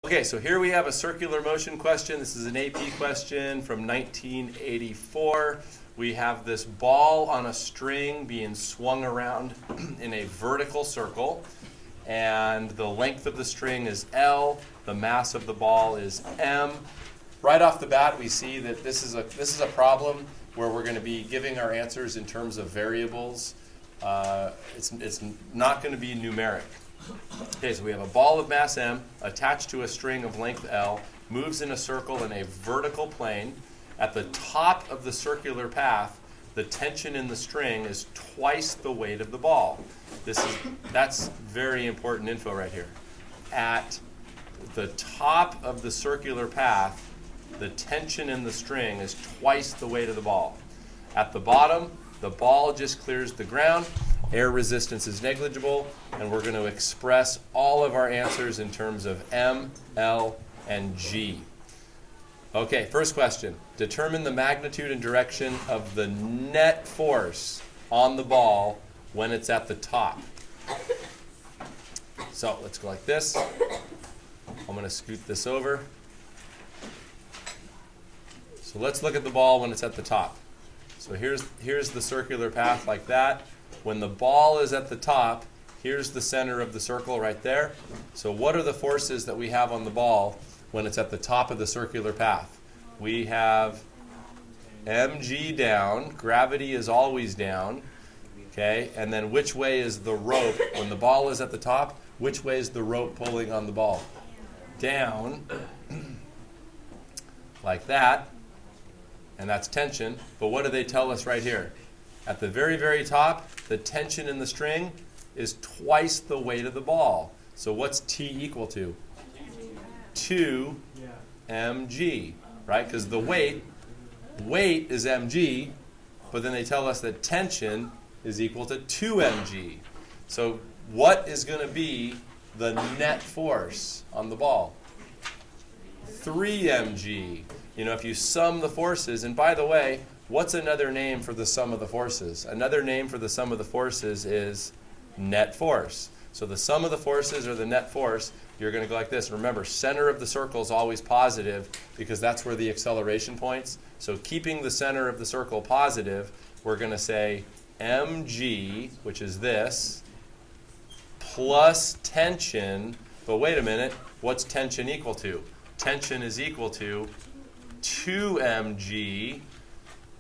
Okay, so here we have a circular motion question. This is an AP question from 1984. We have this ball on a string being swung around in a vertical circle, and the length of the string is L, the mass of the ball is M. Right off the bat, we see that this is a problem where we're going to be giving our answers in terms of variables. It's not going to be numeric. Okay, so we have a ball of mass M attached to a string of length L, moves in a circle in a vertical plane. At the top of the circular path, the tension in the string is twice the weight of the ball. That's very important info right here. At the top of the circular path, the tension in the string is twice the weight of the ball. At the bottom, the ball just clears the ground. Air resistance is negligible, and we're going to express all of our answers in terms of M, L, and G. Okay, first question. Determine the magnitude and direction of the net force on the ball when it's at the top. So let's go like this. I'm going to scoot this over. So let's look at the ball when it's at the top. So here's the circular path like that. When the ball is at the top, here's the center of the circle right there. So what are the forces that we have on the ball when it's at the top of the circular path? We have mg down. Gravity is always down. Okay, and then which way is the rope? When the ball is at the top, which way is the rope pulling on the ball? Down. Like that. And that's tension. But what do they tell us right here? At the very, very top, the tension in the string is twice the weight of the ball. So what's T equal to? 2 mg, right? Because the weight is mg, but then they tell us that tension is equal to 2 mg. So what is going to be the net force on the ball? 3 mg. You know, if you sum the forces, and by the way, what's another name for the sum of the forces? Another name for the sum of the forces is net force. So the sum of the forces or the net force, you're going to go like this. Remember, center of the circle is always positive because that's where the acceleration points. So keeping the center of the circle positive, we're going to say mg, which is this, plus tension. But wait a minute, what's tension equal to? Tension is equal to 2 mg.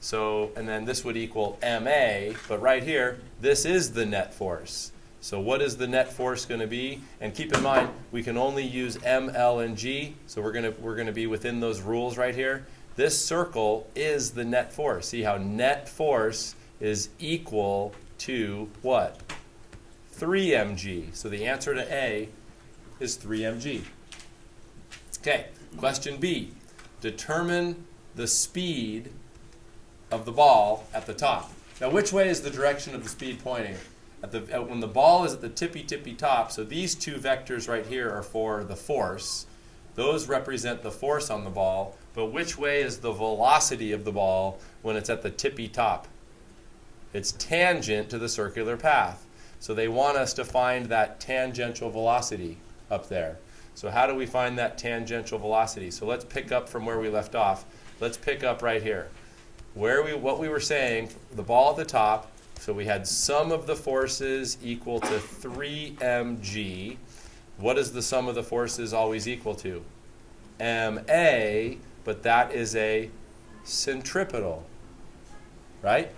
So, and then this would equal ma, but right here, this is the net force. So what is the net force going to be? And keep in mind, we can only use m, l, and g, so we're going to be within those rules right here. This circle is the net force. See how net force is equal to what? 3 mg. So the answer to A is 3 mg. Okay, question B. Determine the speed of the ball at the top. Now, which way is the direction of the speed pointing? When the ball is at the tippy top, so these two vectors right here are for the force. Those represent the force on the ball. But which way is the velocity of the ball when it's at the tippy top? It's tangent to the circular path. So they want us to find that tangential velocity up there. So how do we find that tangential velocity? So let's pick up from where we left off. Let's pick up right here. What we were saying, the ball at the top, so we had sum of the forces equal to 3 mg. What is the sum of the forces always equal to? ma, but that is a centripetal, right?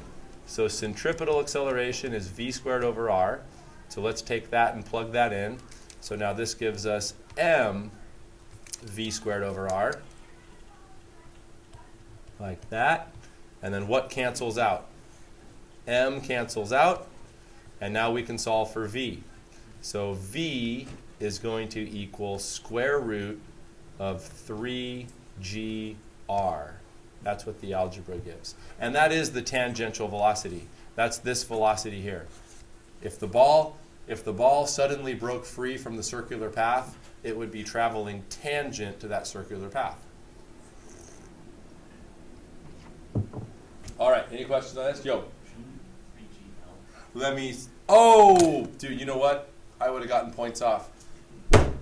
So centripetal acceleration is v squared over r. So let's take that and plug that in. So now this gives us m v squared over r, like that. And then what cancels out? M cancels out, and now we can solve for v. So v is going to equal square root of 3gr. That's what the algebra gives. And that is the tangential velocity. That's this velocity here. If the ball suddenly broke free from the circular path, it would be traveling tangent to that circular path. All right, any questions on this? Yo. Let me, oh, dude, you know what? I would have gotten points off.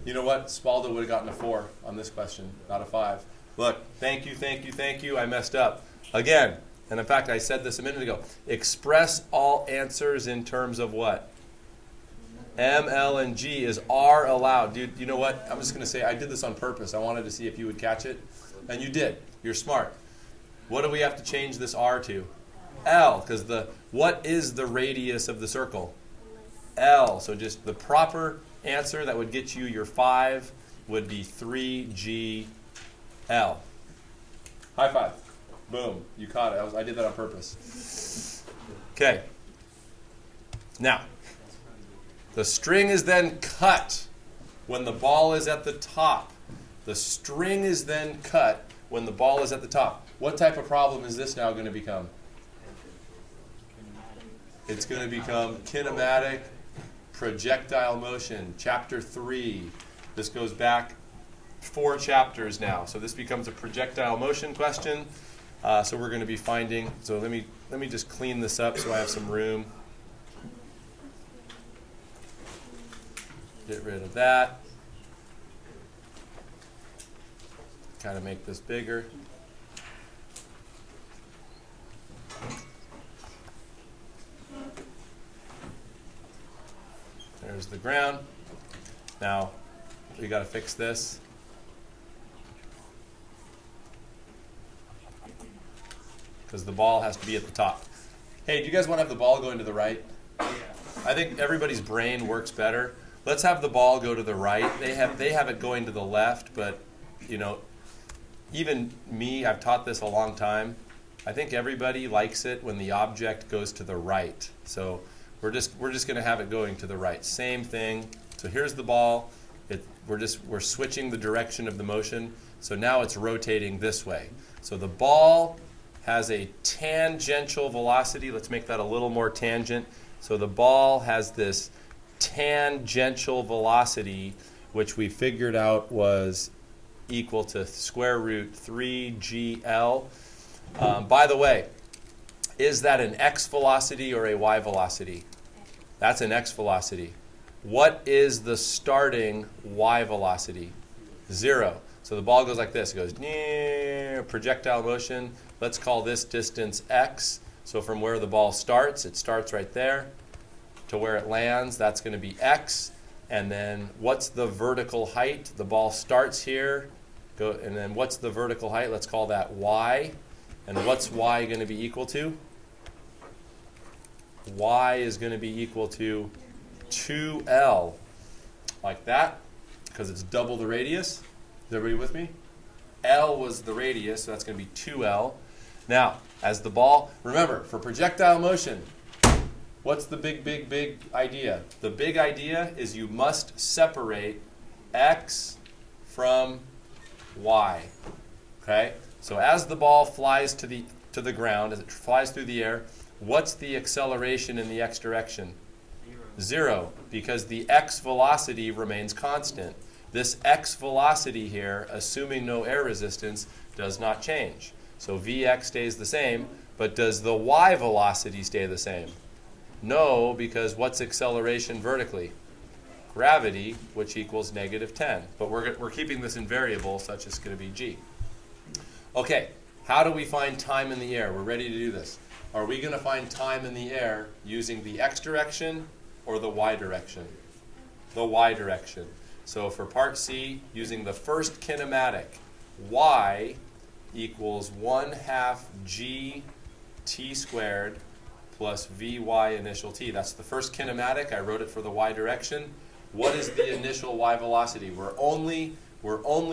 You know what? Spaldo would have gotten a 4 on this question, not a 5. Look, thank you. I messed up. Again, and in fact, I said this a minute ago. Express all answers in terms of what? M, L, and G is R allowed. Dude, you know what? I'm just going to say I did this on purpose. I wanted to see if you would catch it. And you did. You're smart. What do we have to change this R to? L, because what is the radius of the circle? L. So just the proper answer that would get you your 5 would be 3GL. High five. Boom. You caught it. I did that on purpose. Okay. Now, the string is then cut when the ball is at the top. The string is then cut when the ball is at the top. What type of problem is this now going to become? It's going to become kinematic projectile motion, chapter 3. This goes back 4 chapters now. So this becomes a projectile motion question. So we're going to be finding, so let me just clean this up so I have some room. Get rid of that. Kind of make this bigger. There's the ground. Now, we got to fix this. Because the ball has to be at the top. Hey, do you guys want to have the ball going to the right? Yeah. I think everybody's brain works better. Let's have the ball go to the right. They have it going to the left, but you know, even me, I've taught this a long time. I think everybody likes it when the object goes to the right. So we're just going to have it going to the right. Same thing. So here's the ball. We're switching the direction of the motion. So now it's rotating this way. So the ball has a tangential velocity. Let's make that a little more tangent. So the ball has this tangential velocity, which we figured out was equal to square root 3GL. By the way, is that an x velocity or a y velocity? That's an x velocity. What is the starting y velocity? 0. So the ball goes like this. It goes projectile motion. Let's call this distance x. So from where the ball starts, it starts right there, to where it lands, that's going to be x. And then what's the vertical height? The ball starts here, and then what's the vertical height? Let's call that y. And what's y going to be equal to? Y is going to be equal to 2L, like that, because it's double the radius. Is everybody with me? L was the radius, so that's going to be 2L. Now, as the ball, remember, for projectile motion, what's the big idea? The big idea is you must separate x from y. Okay? So as the ball flies to the ground, as it flies through the air, what's the acceleration in the x direction? 0, because the x velocity remains constant. This x velocity here, assuming no air resistance, does not change. So Vx stays the same, but does the y velocity stay the same? No, because what's acceleration vertically? Gravity, which equals -10. But we're keeping this in variable, such as going to be g. Okay, how do we find time in the air? We're ready to do this. Are we going to find time in the air using the x direction or the y direction? The y direction. So for part C, using the first kinematic, y equals 1/2 g t squared plus vy initial t. That's the first kinematic. I wrote it for the y direction. What is the initial y velocity? We're only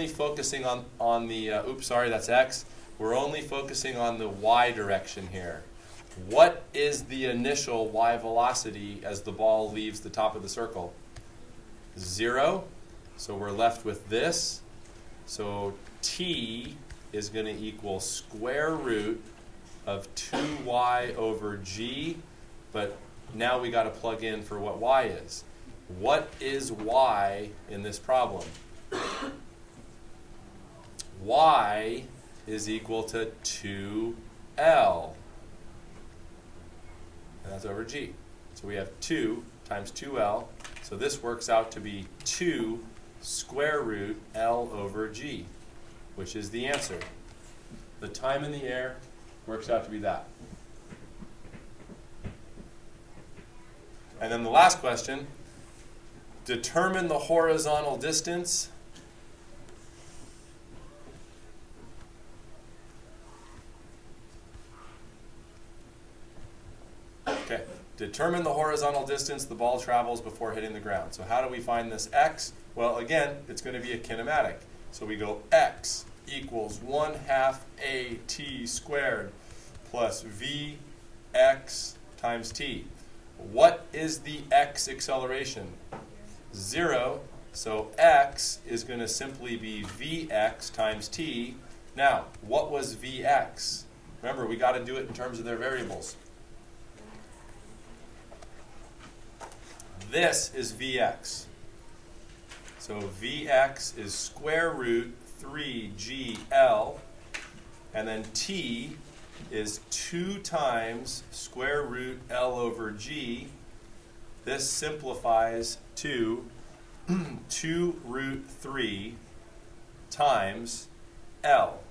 focusing on the, oops, sorry, that's x. We're only focusing on the y direction here. What is the initial y velocity as the ball leaves the top of the circle? 0. So we're left with this. So t is going to equal square root of 2y over g, but now we got to plug in for what y is. What is y in this problem? Y is equal to 2L. And that's over g. So we have 2 times 2L. So this works out to be 2 square root L over G, which is the answer. The time in the air works out to be that. And then the last question, determine the horizontal distance determine the horizontal distance the ball travels before hitting the ground. So how do we find this x? Well, again, it's going to be a kinematic. So we go x equals 1/2 at squared plus vx times t. What is the x acceleration? 0. So x is going to simply be vx times t. Now, what was vx? Remember, we got to do it in terms of their variables. This is vx. So vx is square root 3gl, and then t is 2 times square root L over G. This simplifies to 2 root 3 times L.